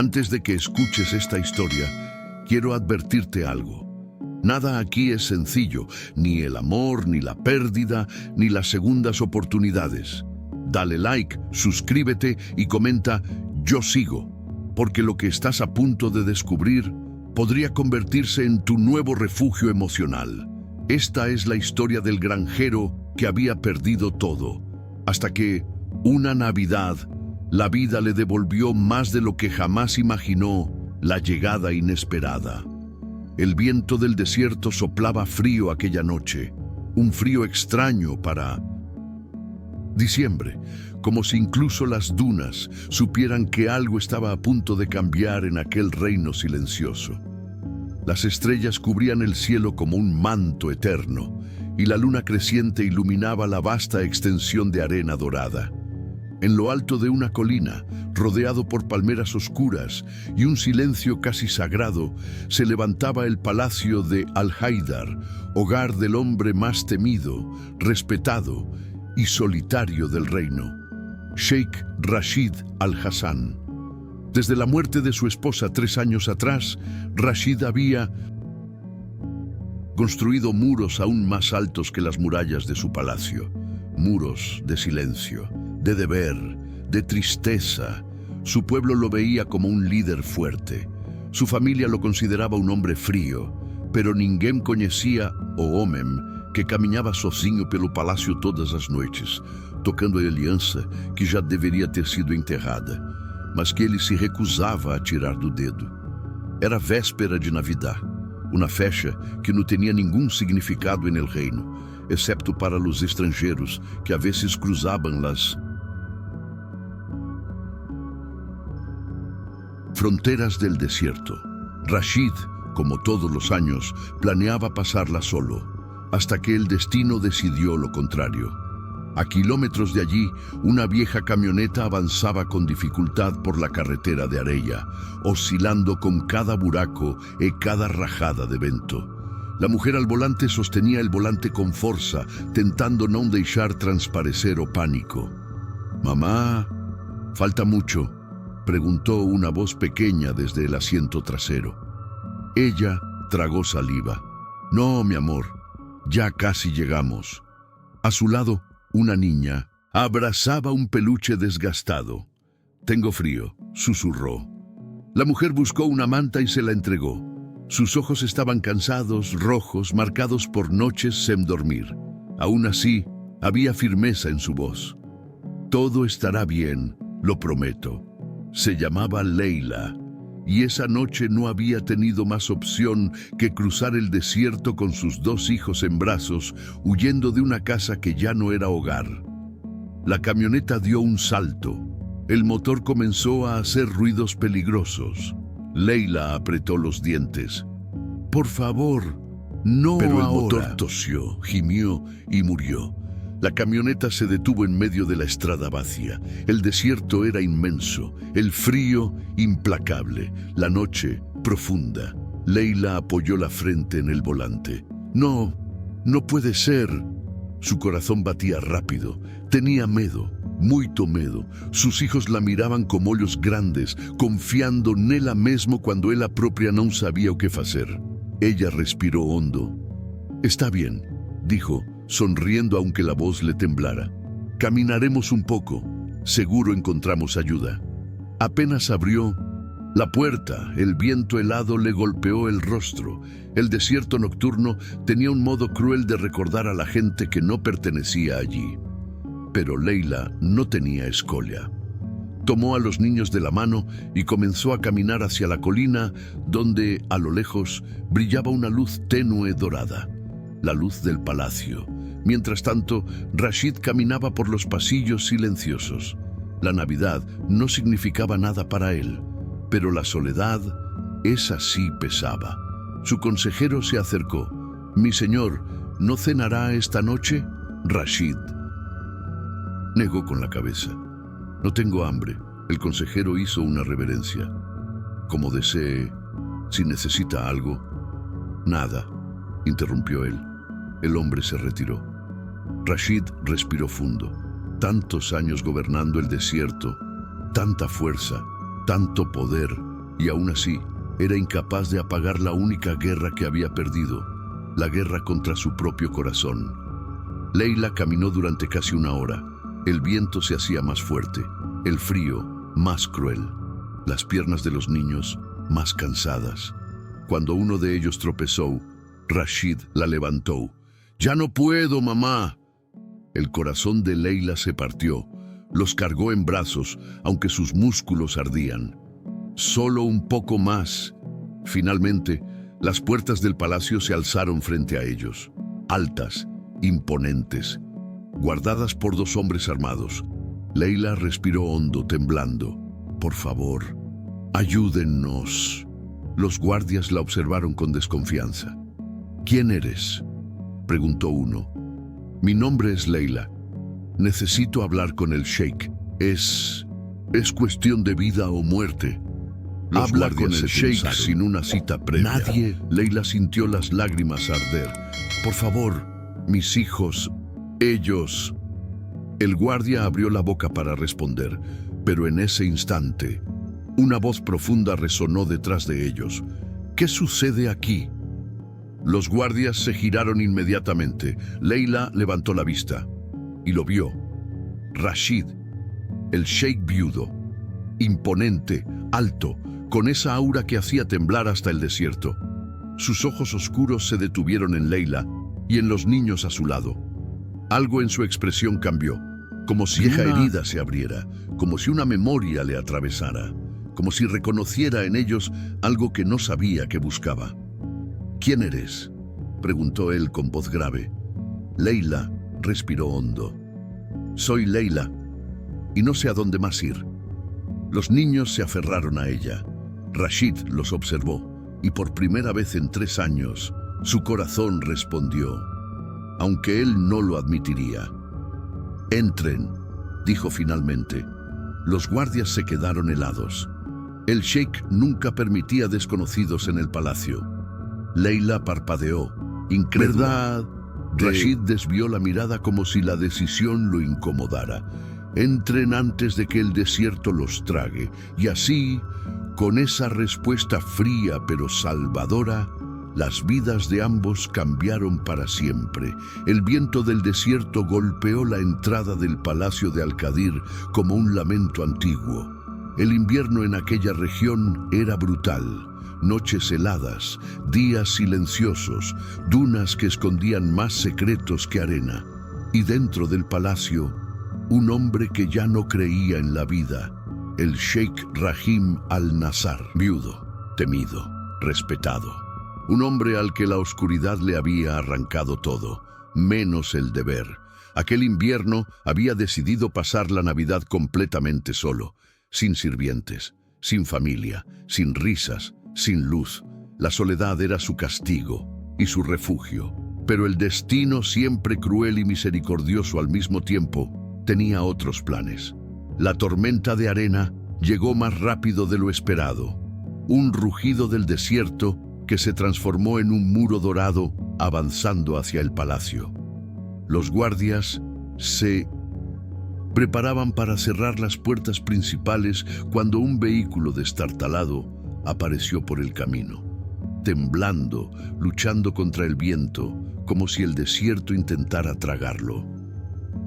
Antes de que escuches esta historia, quiero advertirte algo. Nada aquí es sencillo, ni el amor, ni la pérdida, ni las segundas oportunidades. Dale like, suscríbete y comenta "Yo sigo", porque lo que estás a punto de descubrir podría convertirse en tu nuevo refugio emocional. Esta es la historia del granjero que había perdido todo, hasta que, una Navidad, la vida le devolvió más de lo que jamás imaginó, la llegada inesperada. El viento del desierto soplaba frío aquella noche, un frío extraño para diciembre, como si incluso las dunas supieran que algo estaba a punto de cambiar en aquel reino silencioso. Las estrellas cubrían el cielo como un manto eterno, y la luna creciente iluminaba la vasta extensión de arena dorada. En lo alto de una colina, rodeado por palmeras oscuras y un silencio casi sagrado, se levantaba el palacio de Al-Haidar, hogar del hombre más temido, respetado y solitario del reino, Sheikh Rashid Al-Hassan. Desde la muerte de su esposa 3 años atrás, Rashid había construido muros aún más altos que las murallas de su palacio, muros de silencio, de deber, de tristeza. Su pueblo lo veía como un líder fuerte. Su familia lo consideraba un hombre frío, pero ninguém conhecia o homem que caminhava sozinho pelo palácio todas as noites, tocando a aliança que já deveria ter sido enterrada, mas que ele se recusava a tirar do dedo. Era véspera de Navidad, uma festa que não tinha nenhum significado en el reino, excepto para los estrangeiros que a veces cruzaban las fronteras del desierto. Rashid, como todos los años, planeaba pasarla solo, hasta que el destino decidió lo contrario. A kilómetros de allí, una vieja camioneta avanzaba con dificultad por la carretera de arena, oscilando con cada buraco y cada rajada de vento. La mujer al volante sostenía el volante con fuerza, tentando no deixar transparecer o pánico. «Mamá, falta mucho», preguntó una voz pequeña desde el asiento trasero. Ella tragó saliva. «No, mi amor, ya casi llegamos». A su lado, una niña abrazaba un peluche desgastado. «Tengo frío», susurró. La mujer buscó una manta y se la entregó. Sus ojos estaban cansados, rojos, marcados por noches sin dormir. Aún así, había firmeza en su voz. «Todo estará bien, lo prometo». Se llamaba Leila, y esa noche no había tenido más opción que cruzar el desierto con sus 2 hijos en brazos, huyendo de una casa que ya no era hogar. La camioneta dio un salto. El motor comenzó a hacer ruidos peligrosos. Leila apretó los dientes. «Por favor, no ahora». Pero el motor tosió, gimió y murió. La camioneta se detuvo en medio de la estrada vacía. El desierto era inmenso, el frío implacable, la noche profunda. Leila apoyó la frente en el volante. «No, no puede ser». Su corazón batía rápido. Tenía miedo, muito medo. Sus hijos la miraban como olhos grandes, confiando nela mesmo cuando ela própria no sabía o que hacer. Ella respiró hondo. «Está bien», dijo, sonriendo aunque la voz le temblara. «Caminaremos un poco. Seguro encontramos ayuda». Apenas abrió la puerta, el viento helado le golpeó el rostro. El desierto nocturno tenía un modo cruel de recordar a la gente que no pertenecía allí. Pero Leila no tenía escolia. Tomó a los niños de la mano y comenzó a caminar hacia la colina, donde, a lo lejos, brillaba una luz tenue dorada, la luz del palacio. Mientras tanto, Rashid caminaba por los pasillos silenciosos. La Navidad no significaba nada para él, pero la soledad, esa sí pesaba. Su consejero se acercó. «Mi señor, ¿no cenará esta noche?» Rashid negó con la cabeza. «No tengo hambre». El consejero hizo una reverencia. «Como desee, si necesita algo». «Nada», interrumpió él. El hombre se retiró. Rashid respiró fundo. Tantos años gobernando el desierto, tanta fuerza, tanto poder, Y aún así, era incapaz de apagar la única guerra que había perdido, la guerra contra su propio corazón. Leila caminó durante casi una hora. El viento se hacía más fuerte, el frío más cruel, las piernas de los niños más cansadas. Cuando uno de ellos tropezó, Rashid la levantó. «¡Ya no puedo, mamá!». El corazón de Leila se partió. Los cargó en brazos, aunque sus músculos ardían. «Solo un poco más». Finalmente, las puertas del palacio se alzaron frente a ellos, altas, imponentes, guardadas por dos hombres armados. Leila respiró hondo, temblando. «Por favor, ayúdennos». Los guardias la observaron con desconfianza. «¿Quién eres?», preguntó uno. «Mi nombre es Leila. Necesito hablar con el sheik. Es cuestión de vida o muerte». «Habla con el sheik sin una cita previa». «Nadie». Leila sintió las lágrimas arder. «Por favor, mis hijos, ellos». El guardia abrió la boca para responder, pero en ese instante, una voz profunda resonó detrás de ellos. «¿Qué sucede aquí?». Los guardias se giraron inmediatamente. Leila levantó la vista y lo vio. Rashid, el sheik viudo, imponente, alto, con esa aura que hacía temblar hasta el desierto. Sus ojos oscuros se detuvieron en Leila y en los niños a su lado. Algo en su expresión cambió, como si una herida se abriera, como si una memoria le atravesara, como si reconociera en ellos algo que no sabía que buscaba. «¿Quién eres?», preguntó él con voz grave. Leila respiró hondo. «Soy Leila, y no sé a dónde más ir». Los niños se aferraron a ella. Rashid los observó, y por primera vez en 3 años, su corazón respondió, aunque él no lo admitiría. «Entren», dijo finalmente. Los guardias se quedaron helados. El sheik nunca permitía desconocidos en el palacio. Leila parpadeó, incrédula. «¿Verdad?». Rashid desvió la mirada como si la decisión lo incomodara. «Entren antes de que el desierto los trague». Y así, con esa respuesta fría pero salvadora, las vidas de ambos cambiaron para siempre. El viento del desierto golpeó la entrada del palacio de Al-Qadir como un lamento antiguo. El invierno en aquella región era brutal. Noches heladas, días silenciosos, dunas que escondían más secretos que arena. Y dentro del palacio, un hombre que ya no creía en la vida, el sheik Rahim al-Nasar, viudo, temido, respetado. Un hombre al que la oscuridad le había arrancado todo, menos el deber. Aquel invierno había decidido pasar la Navidad completamente solo, sin sirvientes, sin familia, sin risas, sin luz. La soledad era su castigo y su refugio. Pero el destino, siempre cruel y misericordioso al mismo tiempo, tenía otros planes. La tormenta de arena llegó más rápido de lo esperado. Un rugido del desierto que se transformó en un muro dorado avanzando hacia el palacio. Los guardias se preparaban para cerrar las puertas principales cuando un vehículo destartalado apareció por el camino, temblando, luchando contra el viento, como si el desierto intentara tragarlo.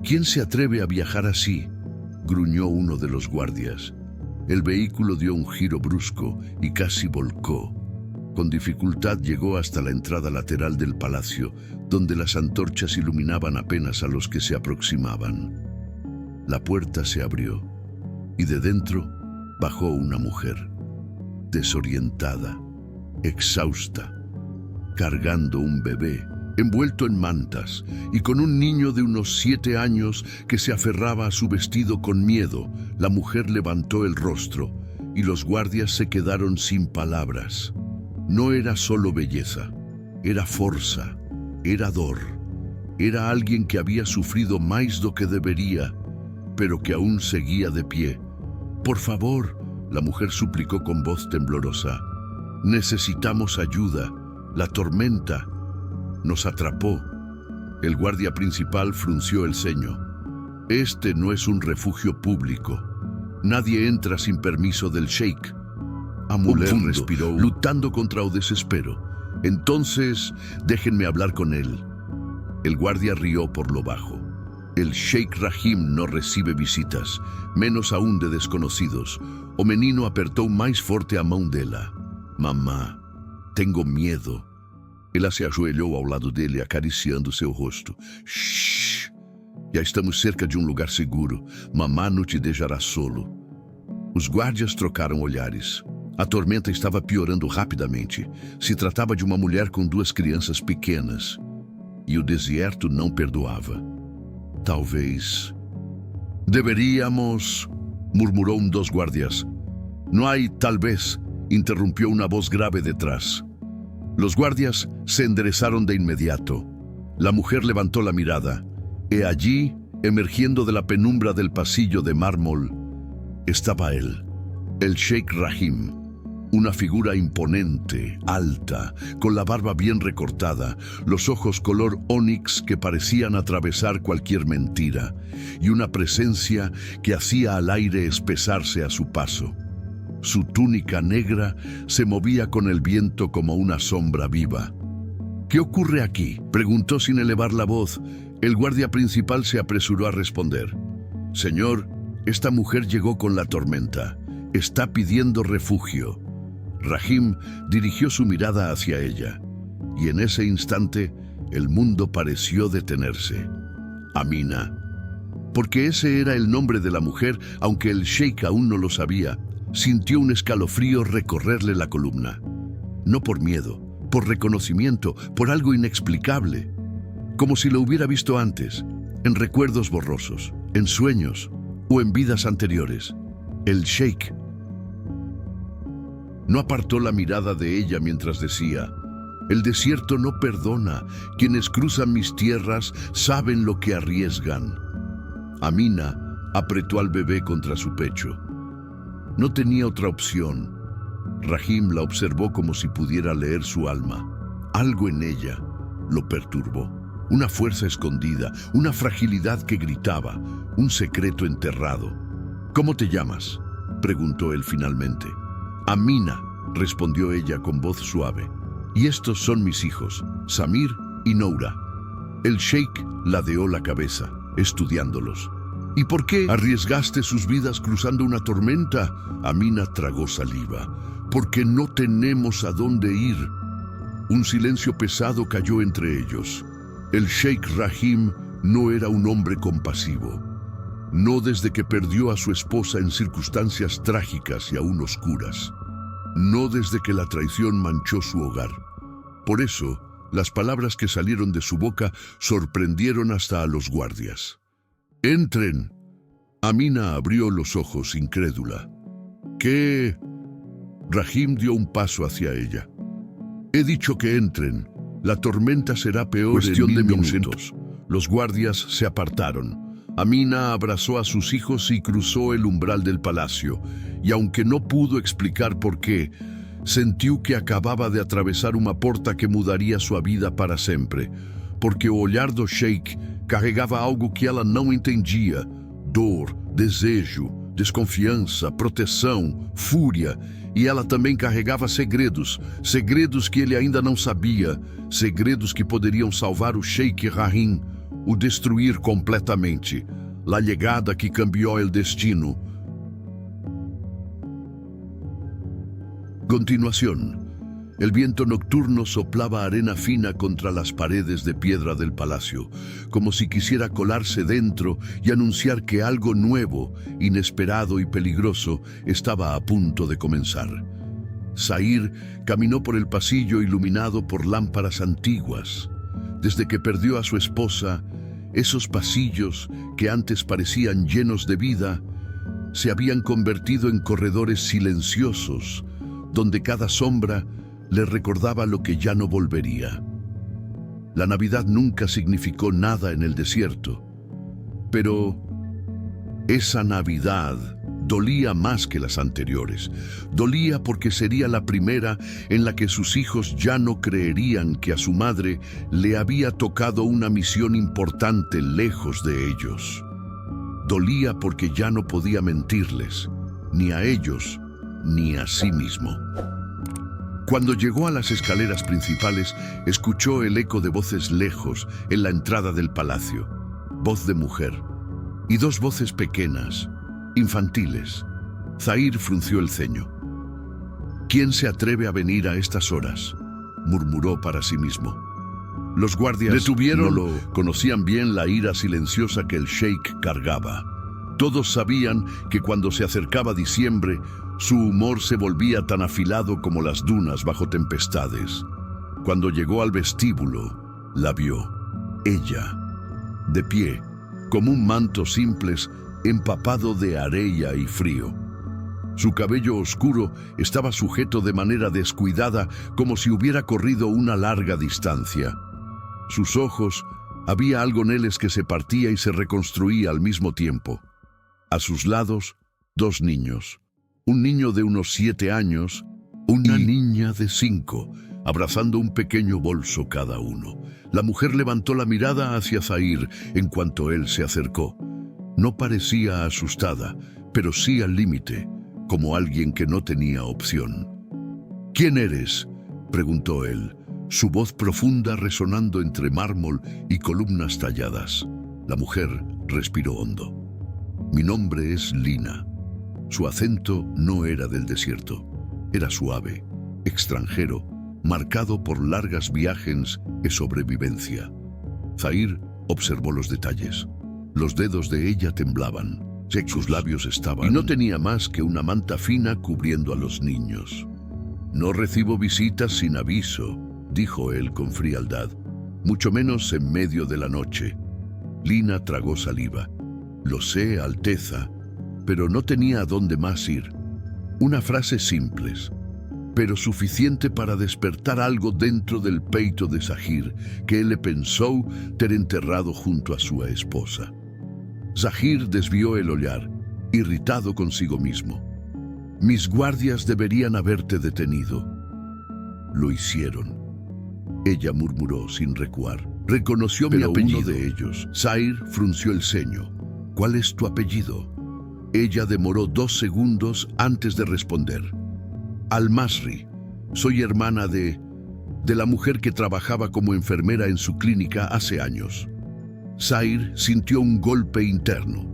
«¿Quién se atreve a viajar así?», gruñó uno de los guardias. El vehículo dio un giro brusco y casi volcó. Con dificultad llegó hasta la entrada lateral del palacio, donde las antorchas iluminaban apenas a los que se aproximaban. La puerta se abrió y de dentro bajó una mujer, desorientada, exhausta, cargando un bebé, envuelto en mantas, y con un niño de unos 7 años que se aferraba a su vestido con miedo. La mujer levantó el rostro y los guardias se quedaron sin palabras. No era solo belleza, era fuerza, era dor. Era alguien que había sufrido más do que debería, pero que aún seguía de pie. «Por favor», la mujer suplicó con voz temblorosa. «Necesitamos ayuda. La tormenta nos atrapó». El guardia principal frunció el ceño. «Este no es un refugio público. Nadie entra sin permiso del sheik». A mulher respiró, lutando contra o desespero. Entonces, déjenme hablar con él. El guardia rió por lo bajo. El Sheikh Rahim no recibe visitas, menos aún de desconocidos. O menino apertou mais forte a mão dela. Mamá, tenho medo. Ela se ajoelhou ao lado dele, acariciando seu rosto. Shhh! Já estamos cerca de um lugar seguro. Mamá não te deixará solo. Os guardias trocaram olhares. A tormenta estava piorando rapidamente. Se tratava de uma mulher com 2 crianças pequenas. E o deserto não perdoava. Talvez... Deveríamos... murmurou um dos guardias. No hay tal vez, interrumpió una voz grave detrás. Los guardias se enderezaron de inmediato. La mujer levantó la mirada. Y allí, emergiendo de la penumbra del pasillo de mármol, estaba él, el Sheikh Rahim. Una figura imponente, alta, con la barba bien recortada, los ojos color ónix que parecían atravesar cualquier mentira, y una presencia que hacía al aire espesarse a su paso. Su túnica negra se movía con el viento como una sombra viva. ¿Qué ocurre aquí?, preguntó sin elevar la voz. El guardia principal se apresuró a responder. Señor, esta mujer llegó con la tormenta. Está pidiendo refugio. Rahim dirigió su mirada hacia ella, y en ese instante el mundo pareció detenerse. Amina. Porque ese era el nombre de la mujer, aunque el sheik aún no lo sabía, sintió un escalofrío recorrerle la columna. No por miedo, por reconocimiento, por algo inexplicable. Como si lo hubiera visto antes, en recuerdos borrosos, en sueños o en vidas anteriores. El sheik no apartó la mirada de ella mientras decía: el desierto no perdona, quienes cruzan mis tierras saben lo que arriesgan. Amina apretó al bebé contra su pecho. No tenía otra opción. Rahim la observó como si pudiera leer su alma. Algo en ella lo perturbó. Una fuerza escondida, una fragilidad que gritaba, un secreto enterrado. ¿Cómo te llamas?, preguntó él finalmente. Amina, respondió ella con voz suave. Y estos son mis hijos, Samir y Noura. El sheik ladeó la cabeza, estudiándolos. ¿Y por qué arriesgaste sus vidas cruzando una tormenta? Amina tragó saliva. Porque no tenemos a dónde ir. Un silencio pesado cayó entre ellos. El Sheikh Rahim no era un hombre compasivo. No desde que perdió a su esposa en circunstancias trágicas y aún oscuras. No desde que la traición manchó su hogar. Por eso, las palabras que salieron de su boca sorprendieron hasta a los guardias. ¡Entren! Amina abrió los ojos, incrédula. ¿Qué? Rahim dio un paso hacia ella. He dicho que entren. La tormenta será peor en 1000 minutos. Los guardias se apartaron. Amina abrazó a sus hijos y cruzó el umbral del palacio. Y aunque no pudo explicar por qué, sentiu que acababa de atravessar uma porta que mudaria sua vida para sempre. Porque o olhar do sheik carregava algo que ela não entendia. Dor, desejo, desconfiança, proteção, fúria. E ela também carregava segredos, segredos que ele ainda não sabia, segredos que poderiam salvar o Sheikh Rahim, o destruir completamente. La llegada que cambió el destino. Continuación. El viento nocturno soplaba arena fina contra las paredes de piedra del palacio, como si quisiera colarse dentro y anunciar que algo nuevo, inesperado y peligroso estaba a punto de comenzar. Zahir caminó por el pasillo iluminado por lámparas antiguas. Desde que perdió a su esposa, esos pasillos que antes parecían llenos de vida, se habían convertido en corredores silenciosos, donde cada sombra le recordaba lo que ya no volvería. La Navidad nunca significó nada en el desierto, pero esa Navidad dolía más que las anteriores. Dolía porque sería la primera en la que sus hijos ya no creerían que a su madre le había tocado una misión importante lejos de ellos. Dolía porque ya no podía mentirles, ni a ellos, ni a sí mismo. Cuando llegó a las escaleras principales, escuchó el eco de voces lejos en la entrada del palacio. Voz de mujer y dos voces pequeñas, infantiles. Zahir frunció el ceño. ¿Quién se atreve a venir a estas horas?, murmuró para sí mismo. Los guardias detuvieron, no lo conocían bien la ira silenciosa que el sheik cargaba. Todos sabían que cuando se acercaba diciembre, su humor se volvía tan afilado como las dunas bajo tempestades. Cuando llegó al vestíbulo, la vio. Ella, de pie, como un manto simples, empapado de arena y frío. Su cabello oscuro estaba sujeto de manera descuidada, como si hubiera corrido una larga distancia. Sus ojos, había algo en ellos que se partía y se reconstruía al mismo tiempo. A sus lados, dos niños. Un niño de unos 7 años, una niña de 5, abrazando un pequeño bolso cada uno. La mujer levantó la mirada hacia Zahir en cuanto él se acercó. No parecía asustada, pero sí al límite, como alguien que no tenía opción. ¿Quién eres?, preguntó él, su voz profunda resonando entre mármol y columnas talladas. La mujer respiró hondo. Mi nombre es Lina. Su acento no era del desierto, era suave, extranjero, marcado por largas viajes de sobrevivencia. Zahir observó los detalles. Los dedos de ella temblaban, sus labios estaban, y no tenía más que una manta fina cubriendo a los niños. No recibo visitas sin aviso, dijo él con frialdad, mucho menos en medio de la noche. Lina tragó saliva. Lo sé, Alteza, pero no tenía a dónde más ir. Una frase simple, pero suficiente para despertar algo dentro del peito de Zahir, que él le pensó ter enterrado junto a su esposa. Zahir desvió el olhar, irritado consigo mismo. Mis guardias deberían haberte detenido. Lo hicieron. Ella murmuró sin recuar. Reconoció mi apellido. Uno de ellos. Zahir frunció el ceño. ¿Cuál es tu apellido? Ella demoró 2 segundos antes de responder. Al-Masri. Soy hermana de la mujer que trabajaba como enfermera en su clínica hace años. Zahir sintió un golpe interno.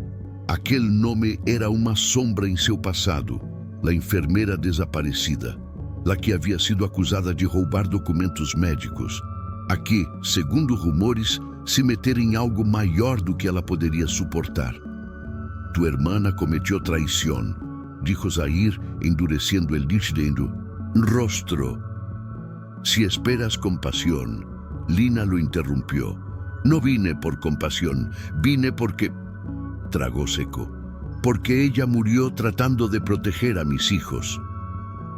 Aquel nome era uma sombra em seu passado. La enfermera desaparecida, la que havia sido acusada de roubar documentos médicos, a que, segundo rumores, se meter em algo maior do que ela poderia suportar. Tu hermana cometió traición, dijo Zahir, endureciendo el diciendo, rostro. Si esperas compasión, Lina lo interrumpió. No vine por compasión, vine porque... Tragó seco. Porque ella murió tratando de proteger a mis hijos.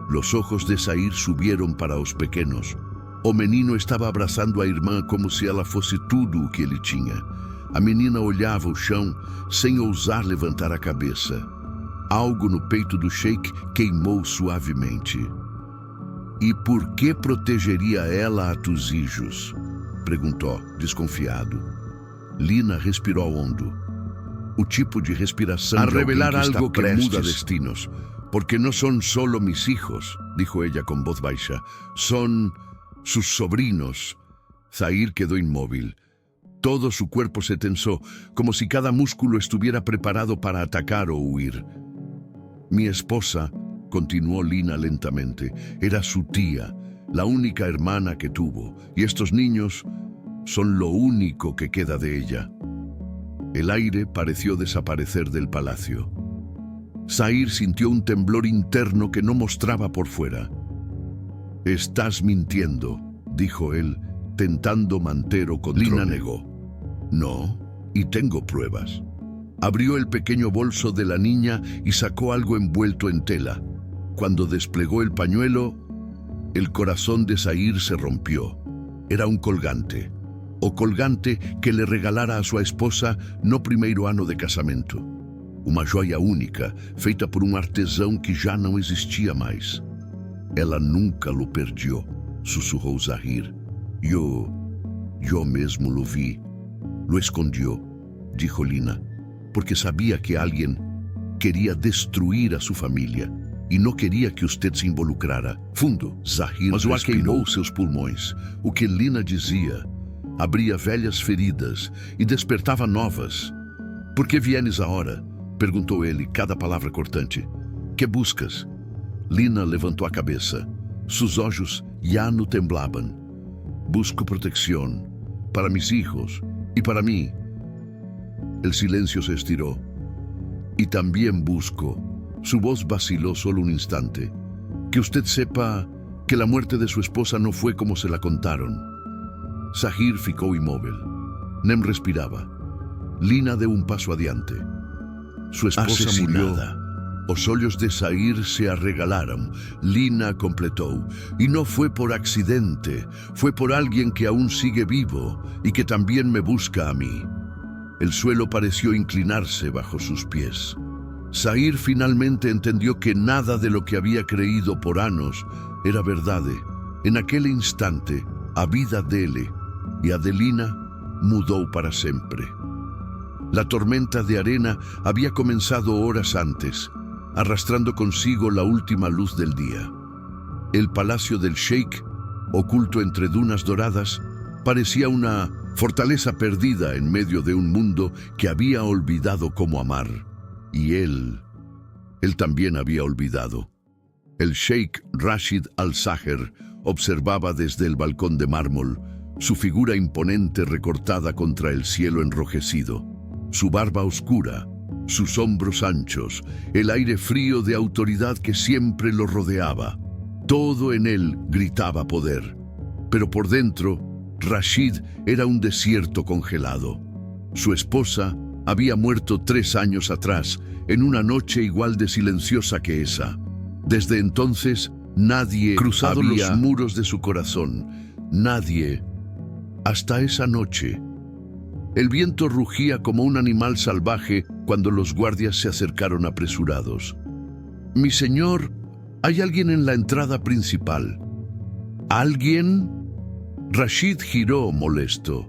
Los ojos de Zahir subieron para os pequenos. O menino estava abraçando a irmã como se ela fosse tudo o que ele tinha. A menina olhava o chão sem ousar levantar a cabeça. Algo no peito do sheik queimou suavemente. E por que protegeria ela a tus hijos? Perguntou, desconfiado. Lina respirou hondo. O tipo de respiração a revelar algo que muda destinos. Porque no son solo mis hijos, dijo ella con voz baixa. Son sus sobrinos. Zahir quedó inmóvil. Todo su cuerpo se tensó, como si cada músculo estuviera preparado para atacar o huir. Mi esposa, continuó Lina lentamente, era su tía, la única hermana que tuvo, y estos niños son lo único que queda de ella. El aire pareció desaparecer del palacio. Zahir sintió un temblor interno que no mostraba por fuera. Estás mintiendo, dijo él, tentando mantener control. Lina negó. No, y tengo pruebas. Abrió el pequeño bolso de la niña y sacó algo envuelto en tela. Cuando desplegó el pañuelo, el corazón de Zahir se rompió. Era un colgante, o colgante que le regalara a su esposa no primeiro ano de casamento. Uma joia única, feita por um artesão que já não existia mais. Ela nunca lo perdió, sussurrou Zahir. Yo mesmo lo vi. Lo escondió, dijo Lina, porque sabía que alguien quería destruir a su familia. e não queria que usted se involucrara. Fundo, Zahir mas o ar queimou seus pulmões. O que Lina dizia abria velhas feridas e despertava novas. Por que vienes agora? Perguntou ele, cada palavra cortante. Que buscas? Lina levantou a cabeça. Sus olhos já no temblaban. Busco protección para mis hijos y para mí. El silencio se estiró. Y también busco. Su voz vaciló solo un instante. Que usted sepa que la muerte de su esposa no fue como se la contaron. Zahir ficou imóvel. Nem respiraba. Lina deu um passo adiante. Sua esposa murió. Os olhos de Zahir se arregalaram. Lina completou. Y no fue por accidente. Fue por alguien que aún sigue vivo y que también me busca a mí. El suelo pareció inclinarse bajo sus pies. Zahir finalmente entendió que nada de lo que había creído por anos era verdade. En aquele instante, a vida dele e a de Lina mudou para sempre. La tormenta de arena había comenzado horas antes, arrastrando consigo la última luz del día. El palacio del Sheikh, oculto entre dunas doradas, parecía una fortaleza perdida en medio de un mundo que había olvidado cómo amar. Y él también había olvidado. El Sheikh Rashid Al-Saher observaba desde el balcón de mármol, su figura imponente recortada contra el cielo enrojecido, su barba oscura, sus hombros anchos, el aire frío de autoridad que siempre lo rodeaba. Todo en él gritaba poder, pero por dentro, Rashid era un desierto congelado. Su esposa había muerto 3 años atrás, en una noche igual de silenciosa que esa. Desde entonces, nadie cruzado los muros de su corazón. Nadie. Hasta esa noche. El viento rugía como un animal salvaje cuando los guardias se acercaron apresurados. «Mi señor, hay alguien en la entrada principal». ¿Alguien? Rashid giró molesto.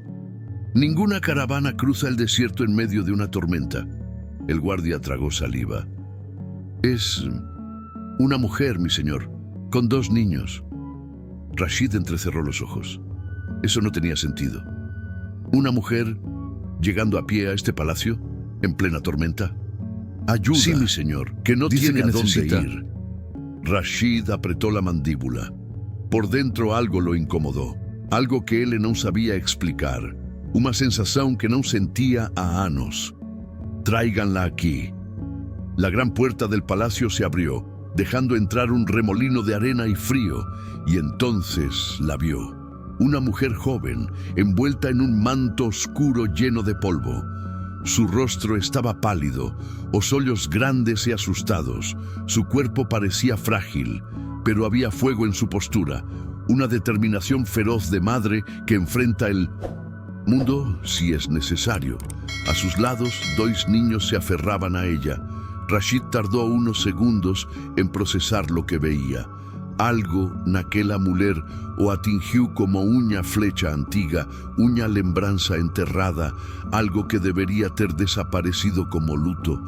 Ninguna caravana cruza el desierto en medio de una tormenta. El guardia tragó saliva. Es una mujer, mi señor, con 2 niños. Rashid entrecerró los ojos. Eso no tenía sentido. ¿Una mujer llegando a pie a este palacio en plena tormenta? Ayuda. Sí, mi señor, que no tiene a dónde ir. Rashid apretó la mandíbula. Por dentro algo lo incomodó. Algo que ele não sabia explicar. Uma sensação que não sentia há anos. Tráiganla aquí. La gran puerta del palacio se abrió, dejando entrar un remolino de arena y frío, y entonces la vio. Una mujer joven, envuelta en un manto oscuro lleno de polvo. Su rostro estaba pálido, os ojos grandes y asustados. Su cuerpo parecía frágil, pero había fuego en su postura, una determinación feroz de madre que enfrenta el mundo si es necesario. A sus lados, 2 niños se aferraban a ella. Rashid tardó unos segundos en procesar lo que veía. Algo naquela mulher o atingiu como unha flecha antiga, unha lembranza enterrada, algo que debería ter desaparecido como luto,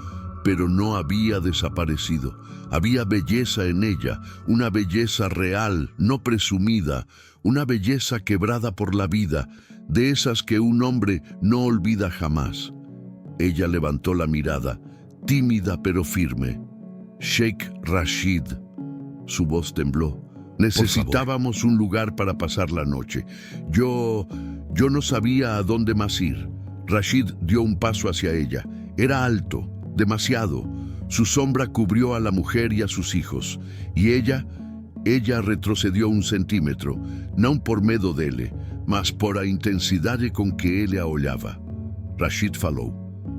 pero no había desaparecido. Había belleza en ella, una belleza real, no presumida, una belleza quebrada por la vida, de esas que un hombre no olvida jamás. Ella levantó la mirada, tímida pero firme. Sheikh Rashid. Su voz tembló. Necesitábamos un lugar para pasar la noche. Yo no sabía a dónde más ir. Rashid dio un paso hacia ella. Era alto, demasiado. Su sombra cubrió a la mujer y a sus hijos. Y ella retrocedió 1 centímetro, não por medo dele, mas por a intensidade com que ele a olhava. Rashid falou,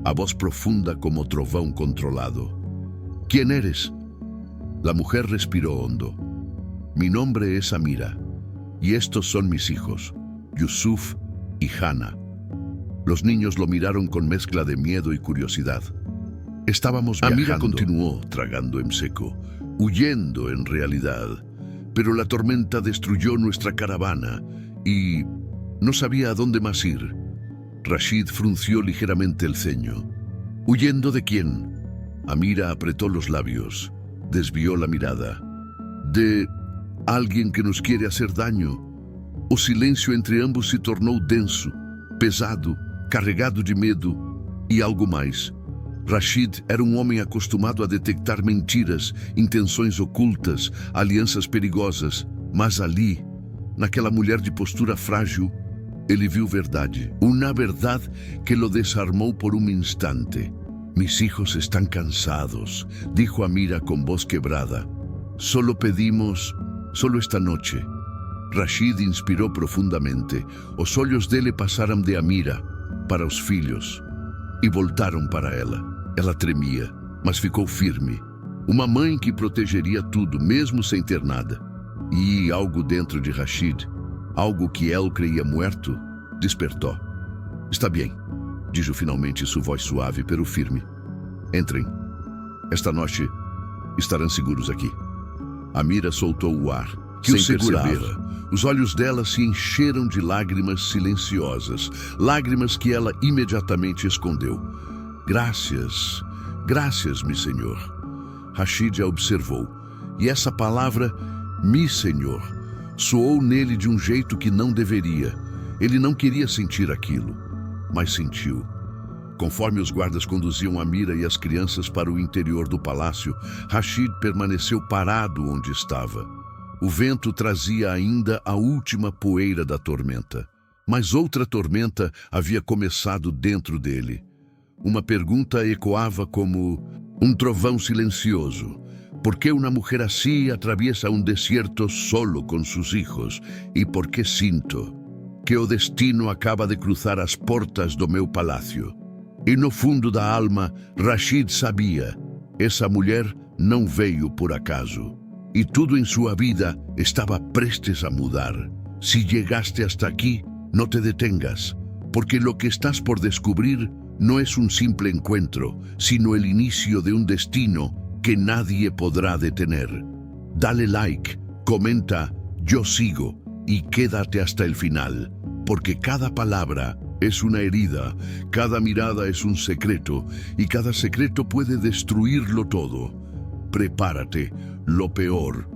a voz profunda como trovão controlado. ¿Quién eres? La mujer respiró hondo. Mi nombre es Amira, y estos son mis hijos, Yusuf y Hana. Los niños lo miraron con mezcla de miedo y curiosidad. Estábamos viajando. Amira continuó, tragando en seco, huyendo en realidad. Pero la tormenta destruyó nuestra caravana y no sabía a dónde más ir. Rashid frunció ligeramente el ceño. ¿Huyendo de quién? Amira apretó los labios. desvió la mirada. De alguien que nos quiere hacer daño. O silêncio entre ambos se tornou denso, pesado, carregado de medo e algo mais. Rashid era um homem acostumado a detectar mentiras, intenções ocultas, alianças perigosas. Mas ali, naquela mulher de postura frágil, ele viu verdade. Uma verdade que lo desarmou por um instante. Mis hijos están cansados, dijo Amira con voz quebrada. Solo esta noche. Rashid inspirou profundamente. Os olhos dele passaram de Amira para os filhos e voltaram para ela. Ela tremia, mas ficou firme. Uma mãe que protegeria tudo, mesmo sem ter nada. E algo dentro de Rashid, algo que él creía muerto, despertou. Está bem, dijo finalmente sua voz suave, pero firme. Entrem. Esta noite estarão seguros aqui. Amira soltou o ar, que o segurava. Os olhos dela se encheram de lágrimas silenciosas, lágrimas que ela imediatamente escondeu. Graças, mi senhor. Rashid a observou, e essa palavra, mi senhor, soou nele de um jeito que não deveria. Ele não queria sentir aquilo, mas sentiu. Conforme os guardas conduziam Amira e as crianças para o interior do palácio, Rashid permaneceu parado onde estava. O vento trazia ainda a última poeira da tormenta. Mas outra tormenta havia começado dentro dele. Uma pergunta ecoava como um trovão silencioso. ¿Por qué una mujer así atraviesa un desierto solo con sus hijos? ¿Y por qué sinto que o destino acaba de cruzar as portas do meu palácio? E no fundo da alma, Rashid sabia, essa mulher não veio por acaso. E tudo em sua vida estava prestes a mudar. Si llegaste hasta aquí, no te detengas, porque lo que estás por descubrir no es un simple encuentro, sino el inicio de un destino que nadie podrá detener. Dale like, comenta, yo sigo y quédate hasta el final, porque cada palabra es una herida, cada mirada es un secreto y cada secreto puede destruirlo todo. Prepárate, lo peor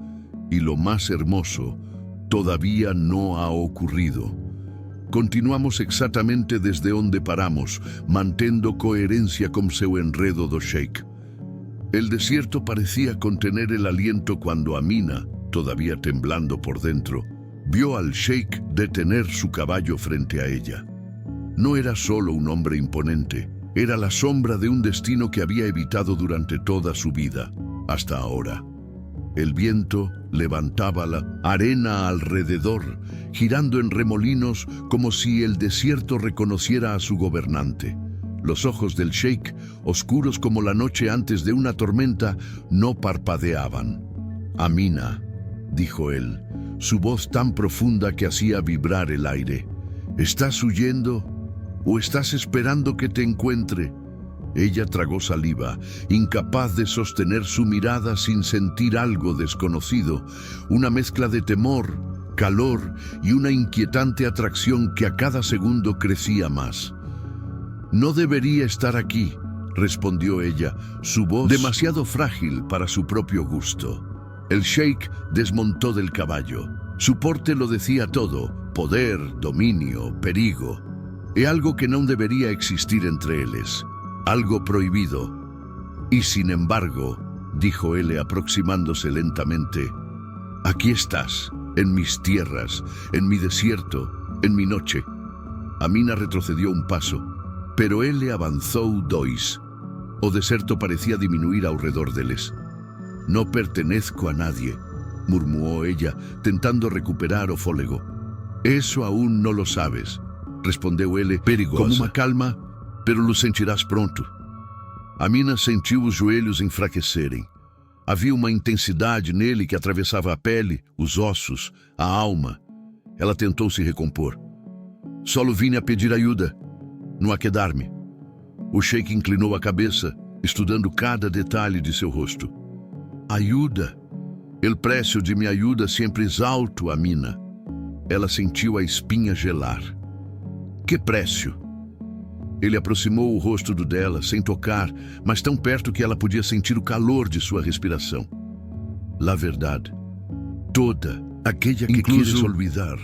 y lo más hermoso todavía no ha ocurrido. Continuamos exatamente desde onde paramos, mantendo coherencia con seu enredo do sheik. El desierto parecía contener el aliento cuando Amina, todavía temblando por dentro, vio al sheik detener su caballo frente a ella. No era solo un hombre imponente, era la sombra de un destino que había evitado durante toda su vida, hasta ahora. El viento levantaba la arena alrededor, girando en remolinos como si el desierto reconociera a su gobernante. Los ojos del sheik, oscuros como la noche antes de una tormenta, no parpadeaban. Amina, dijo él, su voz tan profunda que hacía vibrar el aire. ¿Estás huyendo o estás esperando que te encuentre? Ella tragó saliva, incapaz de sostener su mirada sin sentir algo desconocido, una mezcla de temor, calor y una inquietante atracción que a cada segundo crecía más. No debería estar aquí, respondió ella, su voz demasiado frágil para su propio gusto. El sheik desmontó del caballo. Su porte lo decía todo, poder, dominio, perigo. E algo que no debería existir entre eles, algo prohibido. Y sin embargo, dijo él aproximándose lentamente, aquí estás, en mis tierras, en mi desierto, en mi noche. Amina retrocedió un paso, pero él avanzó dois. O deserto parecía disminuir alrededor deles. No pertenezco a nadie, murmuró ella, tentando recuperar o fôlego. Eso aún no lo sabes, respondeu ele, perigosa, com uma calma, pero lo sentirás pronto. Amina sentiu os joelhos enfraquecerem. Havia uma intensidade nele que atravessava a pele, os ossos, a alma. Ela tentou se recompor. Solo vine a pedir ajuda, não a quedar-me. O sheik inclinou a cabeça, estudando cada detalhe de seu rosto. Ajuda. El preço de minha ajuda sempre alto, Amina. Ela sentiu a espinha gelar. Que preço? Ele aproximou o rosto do dela, sem tocar, mas tão perto que ela podia sentir o calor de sua respiração. la verdad, toda aquella que quieres olvidar.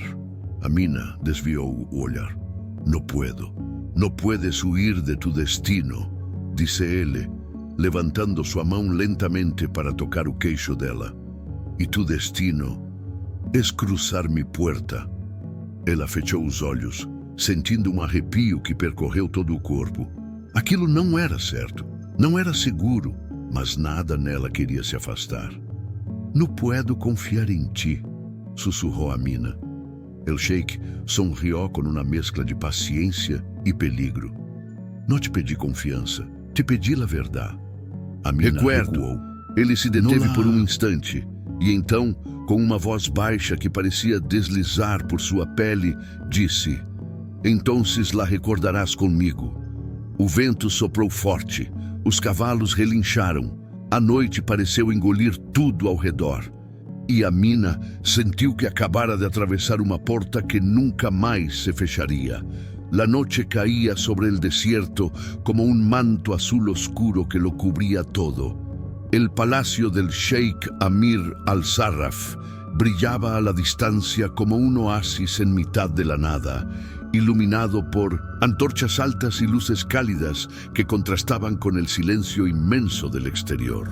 Amina desvió o olhar. No puedo, no puedes huir de tu destino, disse ele, levantando sua mão lentamente para tocar o queixo dela. E tu destino es cruzar mi puerta. Ela fechou os olhos, sentindo um arrepio que percorreu todo o corpo. Aquilo não era certo, não era seguro, mas nada nela queria se afastar. Não puedo confiar em ti, sussurrou Amina. El sheik sonrió com uma mescla de paciência e peligro. Não te pedi confiança, te pedi a verdade. Amina recuou. Ele se deteve por um instante, e então, com uma voz baixa que parecia deslizar por sua pele, disse: "Entonces la recordarás comigo." O vento soprou forte, os cavalos relincharam, a noite pareceu engolir tudo ao redor. E Amina sentiu que acabara de atravessar uma porta que nunca mais se fecharia. La noche caía sobre el desierto como un manto azul oscuro que lo cubría todo. El palacio del Sheikh Amir al-Sarraf brillaba a la distancia como un oasis en mitad de la nada, iluminado por antorchas altas y luces cálidas que contrastaban con el silencio inmenso del exterior.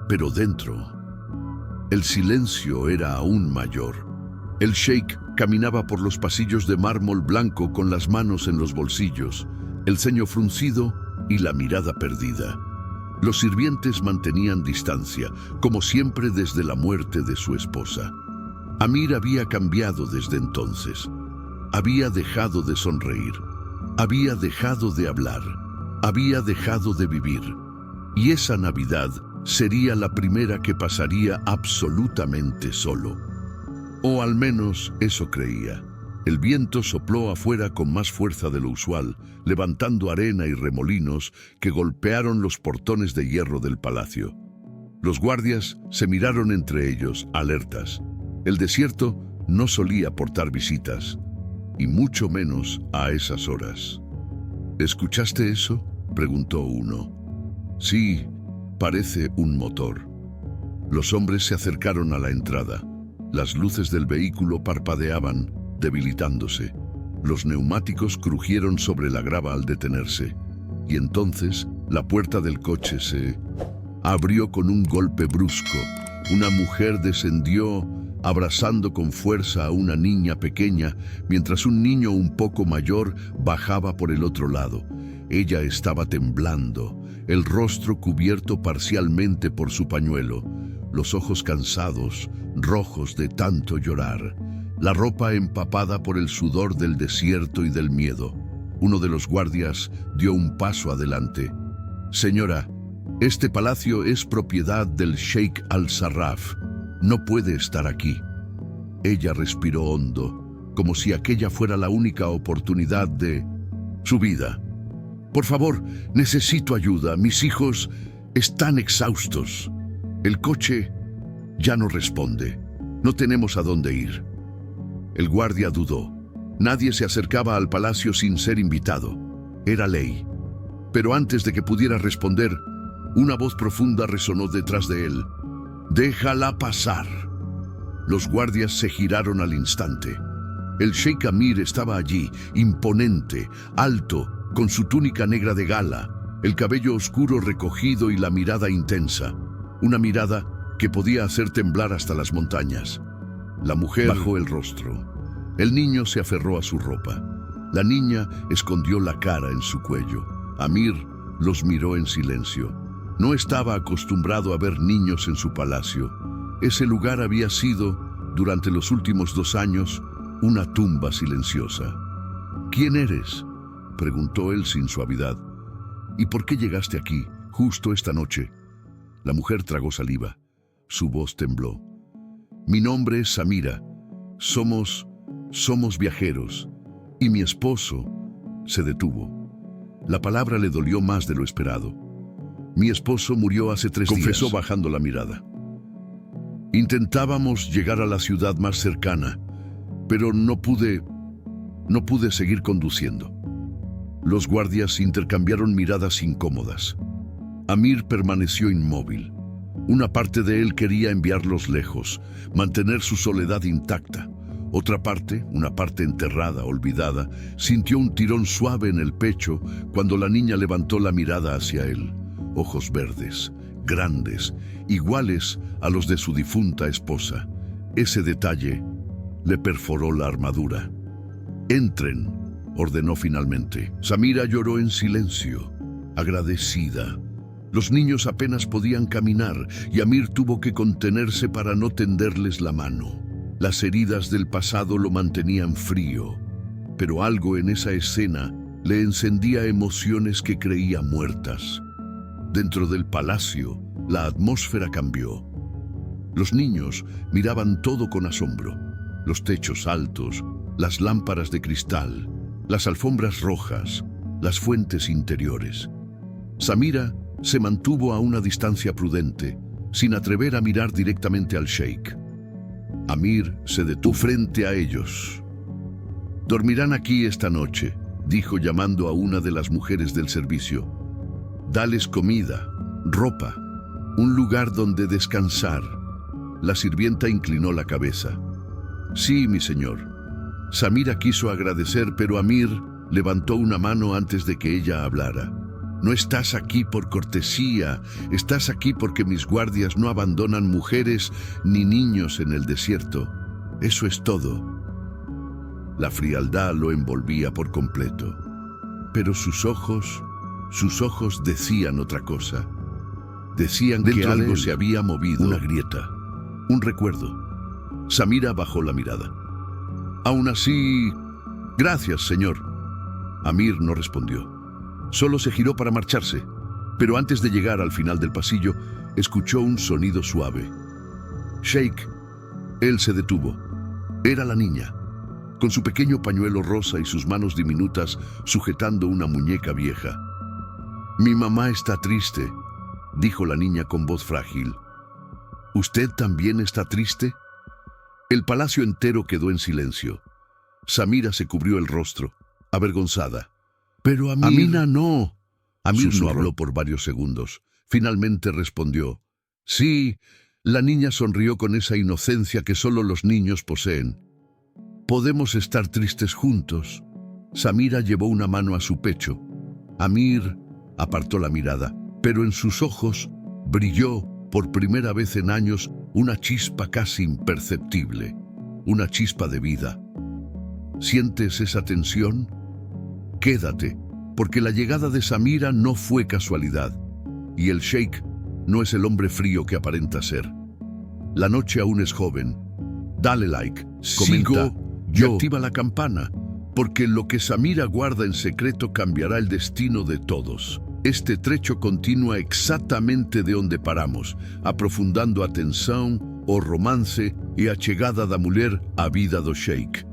Pero dentro, el silencio era aún mayor. El sheik caminaba por los pasillos de mármol blanco con las manos en los bolsillos, el ceño fruncido y la mirada perdida. Los sirvientes mantenían distancia, como siempre desde la muerte de su esposa. Amir había cambiado desde entonces. Había dejado de sonreír, había dejado de hablar, había dejado de vivir. Y esa Navidad sería la primera que pasaría absolutamente solo. O al menos eso creía. El viento sopló afuera con más fuerza de lo usual, levantando arena y remolinos que golpearon los portones de hierro del palacio. Los guardias se miraron entre ellos, alertas. El desierto no solía portar visitas, y mucho menos a esas horas. ¿Escuchaste eso?, preguntó uno. Sí, parece un motor. Los hombres se acercaron a la entrada. Las luces del vehículo parpadeaban, debilitándose. Los neumáticos crujieron sobre la grava al detenerse. Y entonces la puerta del coche se abrió con un golpe brusco. Una mujer descendió, abrazando con fuerza a una niña pequeña, mientras un niño un poco mayor bajaba por el otro lado. Ella estaba temblando, el rostro cubierto parcialmente por su pañuelo, los ojos cansados, rojos de tanto llorar, la ropa empapada por el sudor del desierto y del miedo. Uno de los guardias dio un paso adelante. «Señora, este palacio es propiedad del Sheikh al-Sarraf. No puede estar aquí». Ella respiró hondo, como si aquella fuera la única oportunidad de su vida. «Por favor, necesito ayuda. Mis hijos están exhaustos. El coche ya no responde. No tenemos a dónde ir». El guardia dudó. Nadie se acercaba al palacio sin ser invitado. Era ley. Pero antes de que pudiera responder, una voz profunda resonó detrás de él. «Déjala pasar». Los guardias se giraron al instante. El Sheikh Amir estaba allí, imponente, alto, con su túnica negra de gala, el cabello oscuro recogido y la mirada intensa. Una mirada que podía hacer temblar hasta las montañas. La mujer bajó el rostro. El niño se aferró a su ropa. La niña escondió la cara en su cuello. Amir los miró en silencio. No estaba acostumbrado a ver niños en su palacio. Ese lugar había sido, durante los últimos 2 años, una tumba silenciosa. «¿Quién eres?», preguntó él sin suavidad. «¿Y por qué llegaste aquí, justo esta noche?». La mujer tragó saliva. Su voz tembló. «Mi nombre es Samira. Somos viajeros. Y mi esposo…» Se detuvo. La palabra le dolió más de lo esperado. «Mi esposo murió hace 3 días», confesó bajando la mirada. «Intentábamos llegar a la ciudad más cercana, pero no pude seguir conduciendo». Los guardias intercambiaron miradas incómodas. Amir permaneció inmóvil. Una parte de él quería enviarlos lejos, mantener su soledad intacta. Otra parte, una parte enterrada, olvidada, sintió un tirón suave en el pecho cuando la niña levantó la mirada hacia él. Ojos verdes, grandes, iguales a los de su difunta esposa. Ese detalle le perforó la armadura. «Entren», ordenó finalmente. Samira lloró en silencio, agradecida. Los niños apenas podían caminar y Amir tuvo que contenerse para no tenderles la mano. Las heridas del pasado lo mantenían frío, pero algo en esa escena le encendía emociones que creía muertas. Dentro del palacio, la atmósfera cambió. Los niños miraban todo con asombro. Los techos altos, las lámparas de cristal, las alfombras rojas, las fuentes interiores. Samira se mantuvo a una distancia prudente, sin atrever a mirar directamente al sheik. Amir se detuvo frente a ellos. «Dormirán aquí esta noche», dijo llamando a una de las mujeres del servicio. «Dales comida, ropa, un lugar donde descansar». La sirvienta inclinó la cabeza. «Sí, mi señor». Samira quiso agradecer, pero Amir levantó una mano antes de que ella hablara. «No estás aquí por cortesía, estás aquí porque mis guardias no abandonan mujeres ni niños en el desierto. Eso es todo». La frialdad lo envolvía por completo, pero sus ojos decían otra cosa. Decían que algo se había movido, una grieta, un recuerdo. Samira bajó la mirada. «Aún así, gracias, señor». Amir no respondió. Solo se giró para marcharse, pero antes de llegar al final del pasillo, escuchó un sonido suave. «Sheik». Él se detuvo. Era la niña, con su pequeño pañuelo rosa y sus manos diminutas sujetando una muñeca vieja. «Mi mamá está triste», dijo la niña con voz frágil. «¿Usted también está triste?». El palacio entero quedó en silencio. Samira se cubrió el rostro, avergonzada. «Pero Amina no». Amir no habló por varios segundos. Finalmente respondió. «Sí». La niña sonrió con esa inocencia que solo los niños poseen. «Podemos estar tristes juntos». Samira llevó una mano a su pecho. Amir apartó la mirada, pero en sus ojos brilló por primera vez en años una chispa casi imperceptible, una chispa de vida. ¿Sientes esa tensión? Quédate, porque la llegada de Samira no fue casualidad, y el sheik no es el hombre frío que aparenta ser. La noche aún es joven. Dale like, comenta y activa la campana, porque lo que Samira guarda en secreto cambiará el destino de todos. Este trecho continúa exactamente de onde paramos, aprofundando a tensão, o romance e a chegada da mulher à vida do sheik.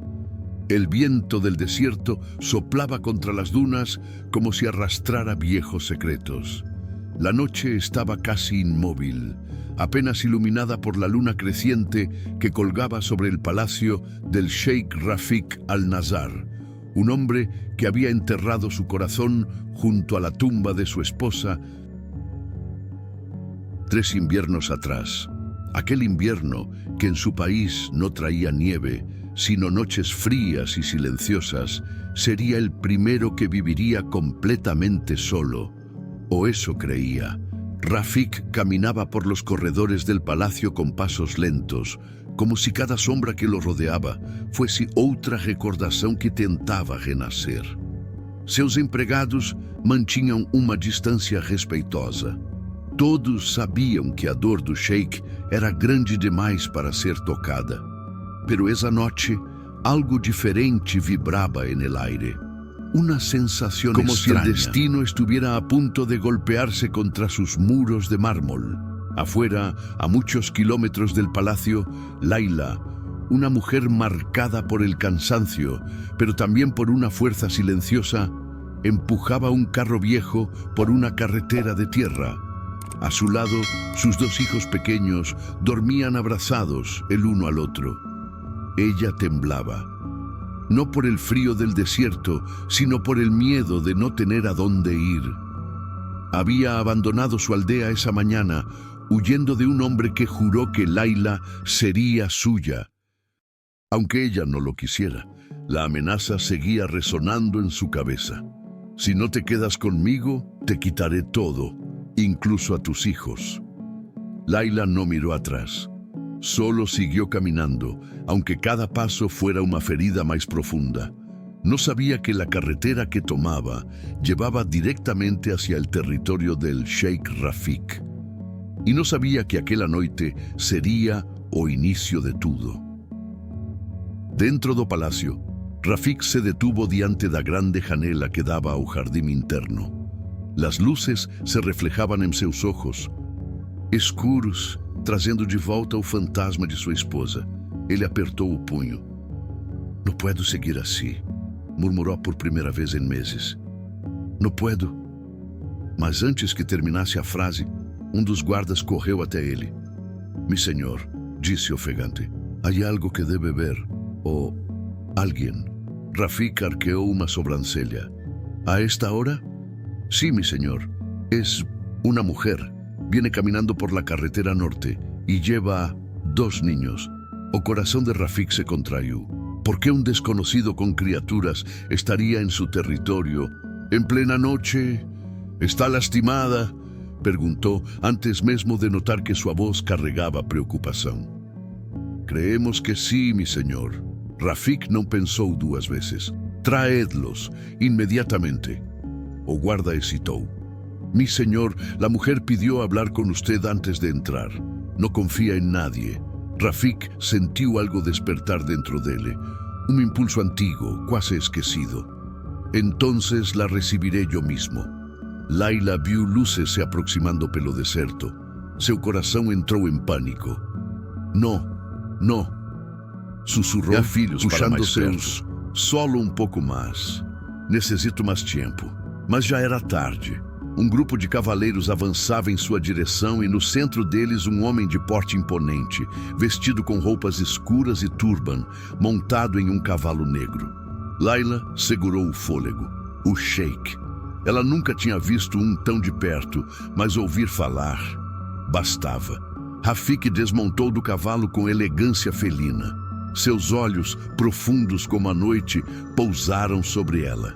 El viento del desierto soplaba contra las dunas como si arrastrara viejos secretos. La noche estaba casi inmóvil, apenas iluminada por la luna creciente que colgaba sobre el palacio del sheik Rafik al-Nazar, un hombre que había enterrado su corazón junto a la tumba de su esposa 3 inviernos atrás. Aquel invierno que en su país no traía nieve, sino noches frías y silenciosas, sería el primero que viviría completamente solo, o eso creía. Rafik caminaba por los corredores del palacio con pasos lentos, como si cada sombra que lo rodeaba fuese outra recordação que tentava renascer. Seus empregados mantinham uma distância respeitosa. Todos sabiam que a dor do sheik era grande demais para ser tocada. Pero esa noche, algo diferente vibraba en el aire. Una sensación como extraña, si el destino estuviera a punto de golpearse contra sus muros de mármol. Afuera, a muchos kilómetros del palacio, Laila, una mujer marcada por el cansancio, pero también por una fuerza silenciosa, empujaba un carro viejo por una carretera de tierra. A su lado, sus 2 hijos pequeños dormían abrazados el uno al otro. Ella temblaba, no por el frío del desierto, sino por el miedo de no tener a dónde ir. Había abandonado su aldea esa mañana, huyendo de un hombre que juró que Layla sería suya. Aunque ella no lo quisiera, la amenaza seguía resonando en su cabeza. Si no te quedas conmigo, te quitaré todo, incluso a tus hijos. Layla no miró atrás. Solo siguió caminando, aunque cada paso fuera una ferida más profunda. No sabía que la carretera que tomaba llevaba directamente hacia el territorio del Sheikh Rafik. Y no sabía que aquella noite sería o inicio de todo. Dentro do palacio, Rafik se detuvo diante da grande janela que daba ao jardim interno. Las luces se reflejaban en seus ojos, escuros, trazendo de volta o fantasma de sua esposa. Ele apertou o punho. Não puedo seguir assim, murmurou por primeira vez em meses. Não puedo. Mas antes que terminasse a frase, um dos guardas correu até ele. Mi senhor, disse ofegante, há algo que debe ver, o alguien. Rafik arqueou uma sobrancelha. ¿A esta hora? Sí, mi señor. Es una mujer. Viene caminando por la carretera norte y lleva 2 niños. O corazón de Rafik se contraiu. ¿Por qué un desconocido con criaturas estaría en su territorio en plena noche? ¿Está lastimada?, perguntó antes mesmo de notar que sua voz carregaba preocupação. Creemos que sí, mi señor. Rafik não pensou 2 vezes. Traedlos inmediatamente. O guarda hesitou. Mi señor, la mujer pidió hablar con usted antes de entrar. No confía en nadie. Rafik sentiu algo despertar dentro dele. Un impulso antiguo, quase esquecido. Entonces la recibiré yo mismo. Layla viu luces se aproximando pelo deserto. Seu coração entrou em pânico. No, no, sussurrou, puxando seus. Solo um pouco mais. Necessito mais tempo. Mas já era tarde. Um grupo de cavaleiros avançava em sua direção e no centro deles um homem de porte imponente, vestido com roupas escuras e turban, montado em um cavalo negro. Layla segurou o fôlego. O Sheikh. Ela nunca tinha visto um tão de perto, mas ouvir falar bastava. Rafik desmontou do cavalo com elegância felina. Seus olhos, profundos como a noite, pousaram sobre ela.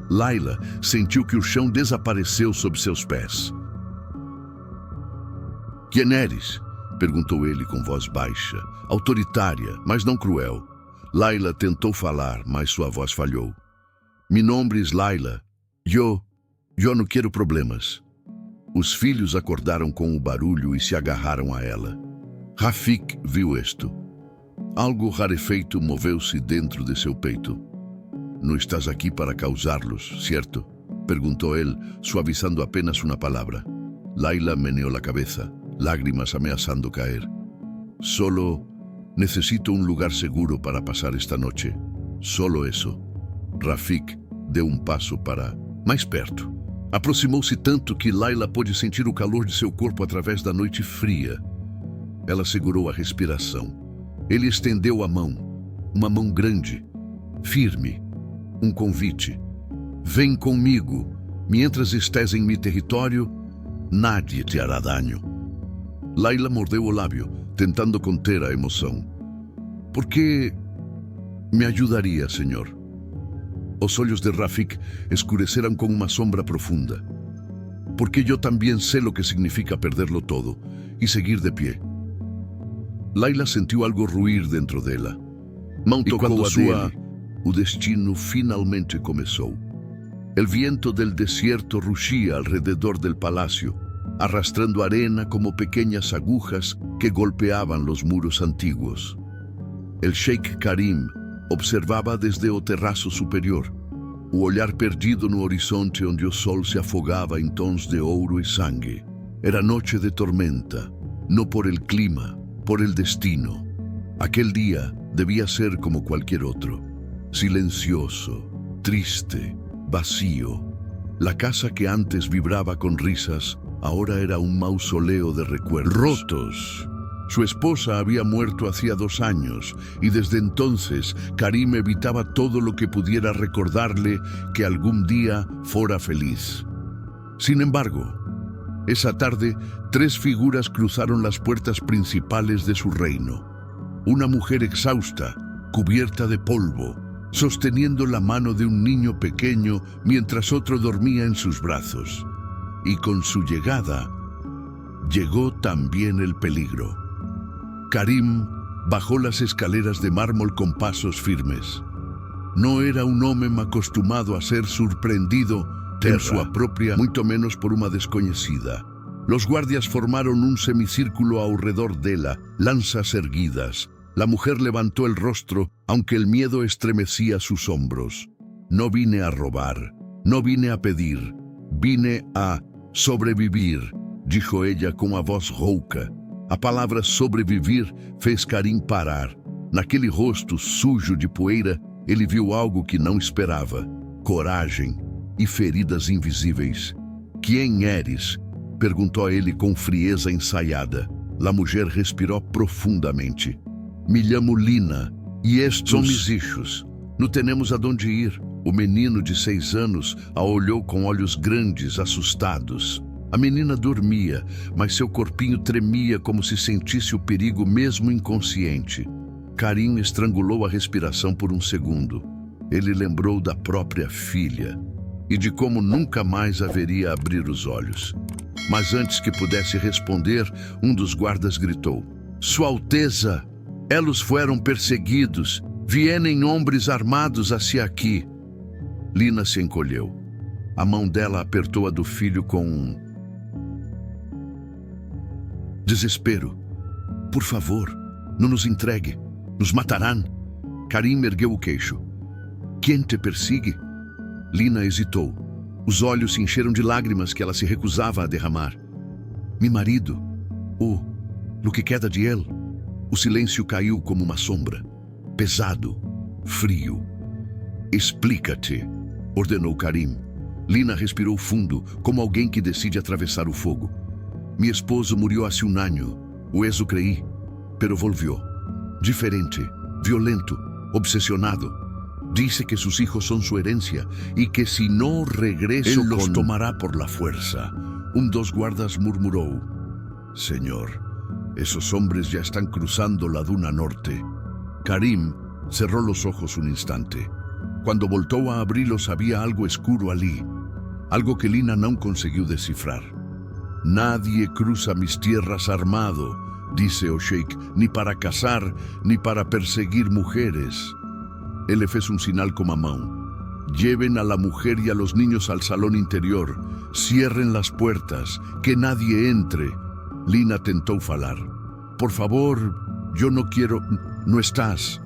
Layla sentiu que o chão desapareceu sob seus pés. Quem eres? Perguntou ele com voz baixa, autoritária, mas não cruel. Layla tentou falar, mas sua voz falhou. Mi nombre es Layla. Eu não quero problemas. Os filhos acordaram com o barulho e se agarraram a ela. Rafik viu isto. Algo rarefeito moveu-se dentro de seu peito. Não estás aqui para causá-los, certo? Perguntou ele, suavizando apenas uma palavra. Layla meneou a cabeça, lágrimas ameaçando cair. Solo necesito um lugar seguro para passar esta noite. Solo eso. Rafik deu um passo para mais perto. Aproximou-se tanto que Layla pôde sentir o calor de seu corpo através da noite fria. Ela segurou a respiração. Ele estendeu a mão, uma mão grande, firme, um convite. Vem comigo, mientras estés em mi território, nadie te hará daño. Layla mordeu o lábio, tentando conter a emoção. Por que me ajudaria, senhor? Os olhos de Rafik escureceram com uma sombra profunda. Porque eu também sei o que significa perderlo todo e seguir de pé. Layla sentiu algo ruir dentro dela. Mão tocou a dele. O destino finalmente começou. El viento del desierto rugía alrededor del palacio, arrastrando arena como pequeñas agujas que golpeaban los muros antiguos. El Sheikh Karim observava desde o terraço superior, o olhar perdido no horizonte onde o sol se afogava em tons de ouro e sangue. Era noche de tormenta, no por el clima, por el destino. Aquel día debía ser como cualquier otro, silencioso, triste, vacío. La casa que antes vibraba con risas, ahora era un mausoleo de recuerdos rotos. Su esposa había muerto hacía 2 años y desde entonces Karim evitaba todo lo que pudiera recordarle que algún día fuera feliz. Sin embargo, Esa tarde, 3 figuras cruzaron las puertas principales de su reino. Una mujer exhausta, cubierta de polvo, sosteniendo la mano de un niño pequeño mientras otro dormía en sus brazos. Y con su llegada, llegó también el peligro. Karim bajó las escaleras de mármol con pasos firmes. No era un hombre acostumado a ser sorprendido en su propia, mucho menos por una desconocida. Los guardias formaron un semicírculo alrededor de ella, lanzas erguidas. La mujer levantó el rostro, aunque el miedo estremecía sus hombros. No vine a robar, no vine a pedir, vine a sobrevivir, dijo ella con a voz rouca. A palavra sobrevivir fez Karim parar. Naquele rosto sujo de poeira, ele viu algo que não esperava: coragem e feridas invisíveis. Quem eres? Perguntou ele com frieza ensaiada. A mulher respirou profundamente. Me llamo Lina, e estes são meus hijos. Não temos aonde ir. O menino de 6 anos a olhou com olhos grandes, assustados. A menina dormia, mas seu corpinho tremia como se sentisse o perigo mesmo inconsciente. Karim estrangulou a respiração por um segundo. Ele lembrou da própria filha e de como nunca mais haveria a abrir os olhos. Mas antes que pudesse responder, um dos guardas gritou: Sua Alteza, eles foram perseguidos. Vienen hombres armados hacia aqui. Lina se encolheu. A mão dela apertou a do filho com desespero. Por favor, não nos entregue. Nos matarão. Karim ergueu o queixo. Quem te persigue? Lina hesitou. Os olhos se encheram de lágrimas que ela se recusava a derramar. Mi marido. Lo que queda de ele. O silêncio caiu como uma sombra. Pesado. Frio. Explica-te, ordenou Karim. Lina respirou fundo, como alguém que decide atravessar o fogo. Mi esposo murió hace un año. O eso creí, pero volvió. Diferente, violento, obsesionado. Dice que sus hijos son su herencia y que si no regreso, él los tomará por la fuerza. Un dos guardas murmuró: Señor, esos hombres ya están cruzando la duna norte. Karim cerró los ojos un instante. Cuando voltó a abrirlos había algo escuro allí, algo que Lina no consiguió descifrar. Nadie cruza mis tierras armado, dice o sheik, ni para cazar, ni para perseguir mujeres. Él le fez un sinal con la mano. Lleven a la mujer y a los niños al salón interior. Cierren las puertas, que nadie entre. Lina tentó falar. Por favor, yo no quiero... No estás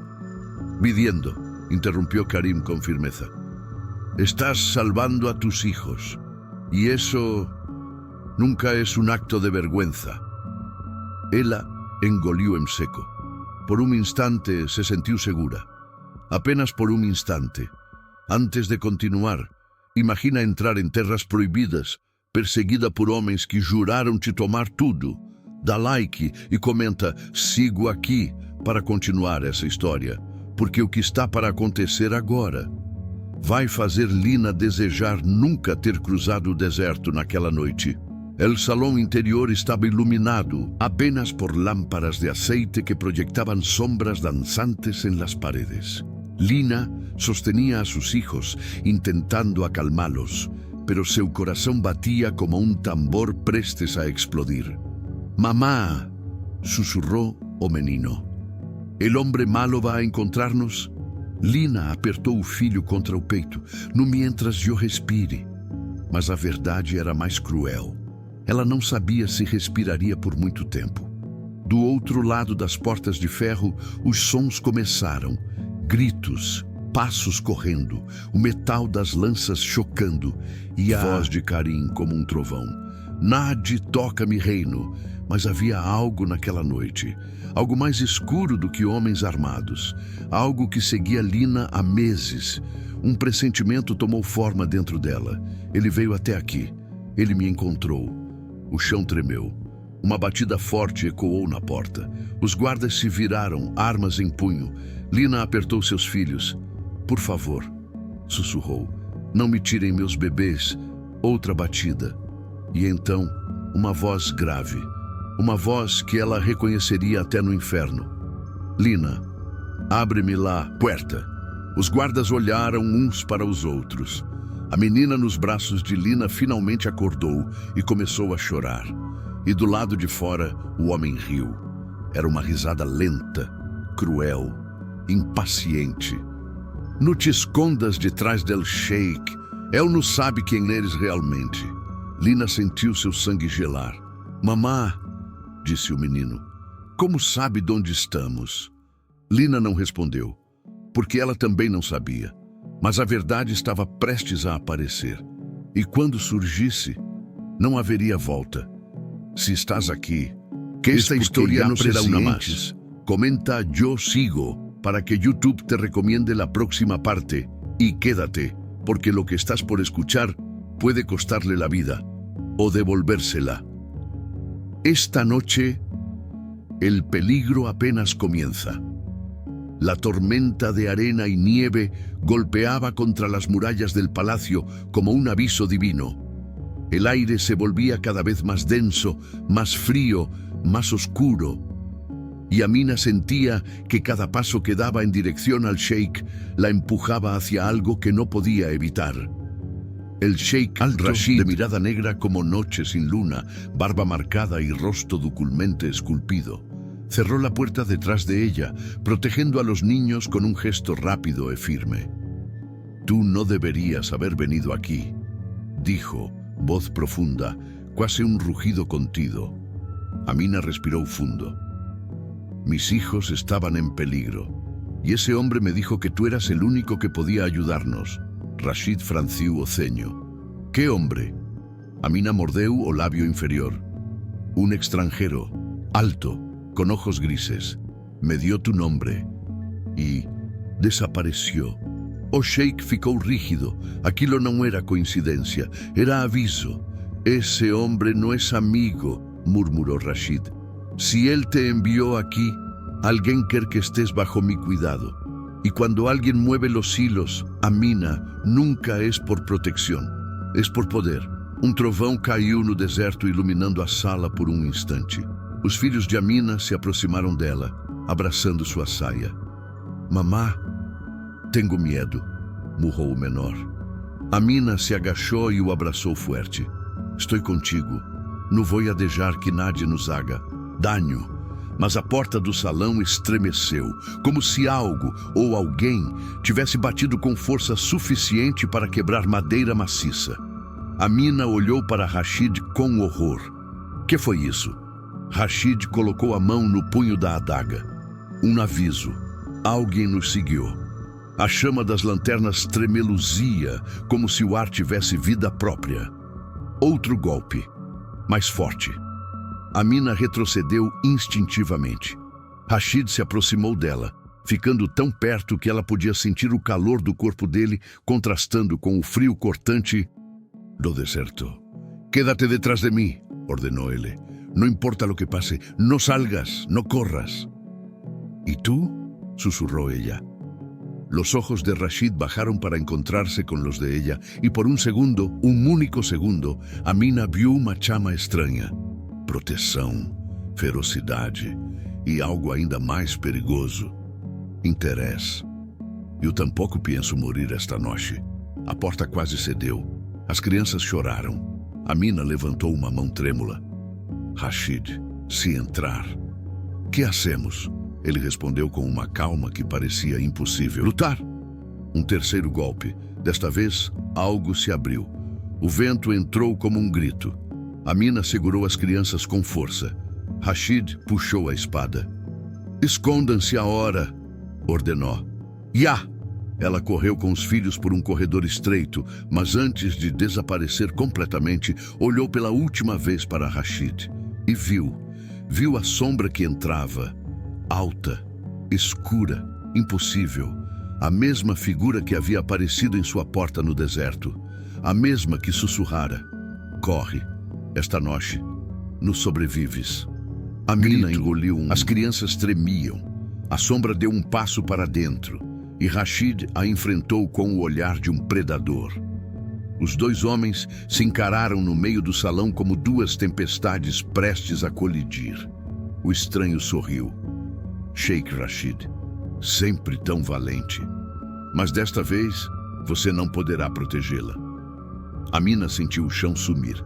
pidiendo, interrumpió Karim con firmeza. Estás salvando a tus hijos. Y eso nunca es un acto de vergüenza. Ella engolió en seco. Por un instante se sintió segura. Apenas por un instante. Antes de continuar, imagina entrar en terras proibidas, perseguida por homens que juraram te tomar tudo. Dá like e comenta: sigo aqui para continuar essa história, porque o que está para acontecer agora vai fazer Lina desejar nunca ter cruzado o deserto naquela noite. El salão interior estava iluminado apenas por lámparas de aceite que proyectaban sombras danzantes en las paredes. Lina sostenía a sus hijos, intentando acalmarlos, pero seu corazón batía como un tambor prestes a explodir. «Mamá», susurró o menino. «El hombre malo va a encontrarnos?» Lina apertou o filho contra o peito, no mientras eu respire. Mas a verdade era mais cruel. Ela não sabia se respiraria por muito tempo. Do outro lado das portas de ferro, os sons começaram. Gritos, passos correndo, o metal das lanças chocando e a voz de Karim como um trovão. «Nade, toca-me, reino!» Mas havia algo naquela noite, algo mais escuro do que homens armados, algo que seguia Lina há meses. Um pressentimento tomou forma dentro dela. Ele veio até aqui. Ele me encontrou. O chão tremeu. Uma batida forte ecoou na porta. Os guardas se viraram, armas em punho. Lina apertou seus filhos. «Por favor», sussurrou, «não me tirem meus bebês». Outra batida. E então, uma voz grave, uma voz que ela reconheceria até no inferno. Lina, abre-me lá, puerta. Os guardas olharam uns para os outros. A menina nos braços de Lina finalmente acordou e começou a chorar. E do lado de fora, o homem riu. Era uma risada lenta, cruel, impaciente. Não te escondas de trás del sheik. Ele não sabe quem eres realmente. Lina sentiu seu sangue gelar. Mamá, disse o menino, como sabe de onde estamos? Lina não respondeu, porque ela também não sabia. Mas a verdade estava prestes a aparecer. E quando surgisse, não haveria volta. Si estás aquí, que esta historia no será una más. Comenta yo sigo para que YouTube te recomiende la próxima parte y quédate, porque lo que estás por escuchar puede costarle la vida o devolvérsela. Esta noche, el peligro apenas comienza. La tormenta de arena y nieve golpeaba contra las murallas del palacio como un aviso divino. El aire se volvía cada vez más denso, más frío, más oscuro. Y Amina sentía que cada paso que daba en dirección al sheik la empujaba hacia algo que no podía evitar. El sheik al-Rashid, de mirada negra como noche sin luna, barba marcada y rostro duculmente esculpido, cerró la puerta detrás de ella, protegiendo a los niños con un gesto rápido y firme. Tú no deberías haber venido aquí, dijo, voz profunda, casi un rugido contido. Amina respiró fundo. Mis hijos estaban en peligro, y ese hombre me dijo que tú eras el único que podía ayudarnos. Rashid franció o ceño. ¿Qué hombre? Amina mordeu o labio inferior. Un extranjero, alto, con ojos grises. Me dio tu nombre y desapareció. O sheik ficou rígido. Aquilo não era coincidencia, era aviso. Ese hombre no es amigo, murmuró Rashid. Si él te envió aquí, alguien quiere que estés bajo mi cuidado. Y cuando alguien mueve los hilos, Amina, nunca es por protección, es por poder. Um trovão caiu no deserto, iluminando a sala por um instante. Os filhos de Amina se aproximaram dela, abraçando sua saia. Mamá, tenho medo, murrou o menor. Amina se agachou e o abraçou forte. Estou contigo. Não vou a deixar que nadie nos haga daño. Mas a porta do salão estremeceu, como se algo ou alguém tivesse batido com força suficiente para quebrar madeira maciça. Amina olhou para Rashid com horror. Que foi isso? Rashid colocou a mão no punho da adaga. Um aviso. Alguém nos seguiu. A chama das lanternas tremeluzia, como se o ar tivesse vida própria. Outro golpe, mais forte. Amina retrocedeu instintivamente. Rashid se aproximou dela, ficando tão perto que ela podia sentir o calor do corpo dele contrastando com o frio cortante do deserto. Quédate detrás de mim, ordenou ele. No importa lo que pase, no salgas, no corras. ¿Y tú? Susurró ella. Los ojos de Rashid bajaron para encontrarse con los de ella, y por un segundo, un único segundo, Amina viu uma chama estranha. Proteção, ferocidade e algo ainda mais perigoso. Interesse. Eu tampouco penso morrer esta noite. A porta quase cedeu. As crianças choraram. Amina levantou uma mão trêmula. Rashid, se entrar. Que hacemos? Ele respondeu com uma calma que parecia impossível. Lutar! Um terceiro golpe. Desta vez, algo se abriu. O vento entrou como um grito. Amina segurou as crianças com força. Rashid puxou a espada. Escondam-se a hora, ordenou. Ya! Ela correu com os filhos por um corredor estreito, mas antes de desaparecer completamente, olhou pela última vez para Rashid e viu a sombra que entrava, alta, escura, impossível, a mesma figura que havia aparecido em sua porta no deserto, a mesma que sussurrara: corre, esta noite, nos sobrevives. Amina engoliu As crianças tremiam. A sombra deu um passo para dentro e Rashid a enfrentou com o olhar de um predador. Os dois homens se encararam no meio do salão como duas tempestades prestes a colidir. O estranho sorriu. Sheikh Rashid, sempre tão valente. Mas desta vez, você não poderá protegê-la. Amina sentiu o chão sumir.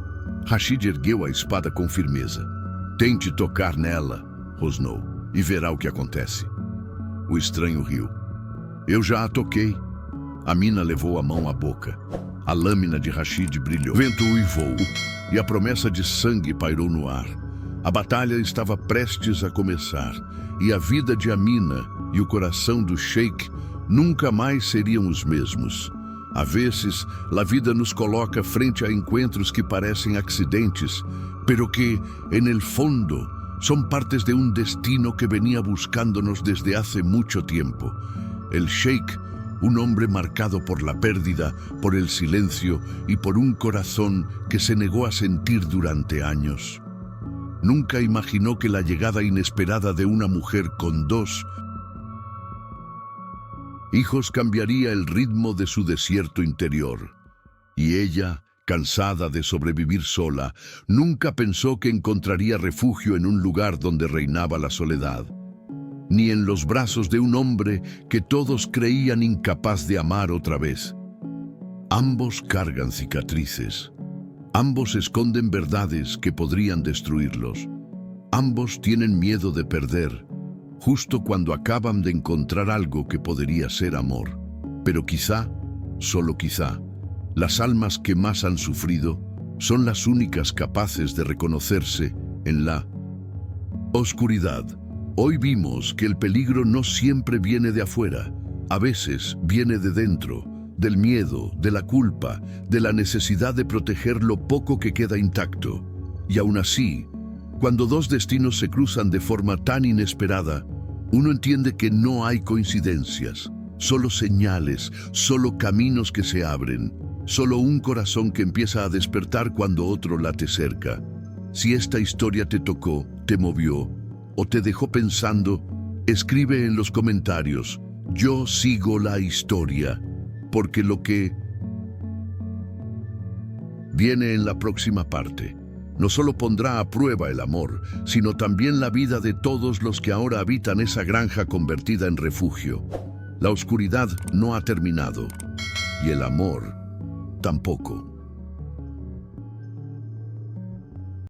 Rashid ergueu a espada com firmeza. Tente tocar nela, rosnou, e verá o que acontece. O estranho riu. Eu já a toquei. Amina levou a mão à boca. A lâmina de Rashid brilhou. O vento uivou e a promessa de sangue pairou no ar. A batalha estava prestes a começar e a vida de Amina e o coração do Sheikh nunca mais seriam os mesmos. A vezes, a vida nos coloca frente a encontros que parecem acidentes, pero que, en el fondo, son partes de un destino que venía buscándonos desde hace mucho tiempo. El Sheikh, un hombre marcado por la pérdida, por el silencio y por un corazón que se negó a sentir durante años. Nunca imaginó que la llegada inesperada de una mujer con 2 hijos cambiaría el ritmo de su desierto interior. Y ella, cansada de sobrevivir sola, nunca pensó que encontraría refugio en un lugar donde reinaba la soledad, ni en los brazos de un hombre que todos creían incapaz de amar otra vez. Ambos cargan cicatrices. Ambos esconden verdades que podrían destruirlos. Ambos tienen miedo de perder, justo cuando acaban de encontrar algo que podría ser amor. Pero quizá, solo quizá, las almas que más han sufrido son las únicas capaces de reconocerse en la oscuridad. Hoy vimos que el peligro no siempre viene de afuera, a veces viene de dentro, del miedo, de la culpa, de la necesidad de proteger lo poco que queda intacto. Y aún así, cuando dos destinos se cruzan de forma tan inesperada, uno entiende que no hay coincidencias, solo señales, solo caminos que se abren, solo un corazón que empieza a despertar cuando otro late cerca. Si esta historia te tocó, te movió o te dejó pensando, escribe en los comentarios, yo sigo la historia, porque lo que viene en la próxima parte no solo pondrá a prueba el amor, sino también la vida de todos los que ahora habitan esa granja convertida en refugio. La oscuridad no ha terminado, y el amor tampoco.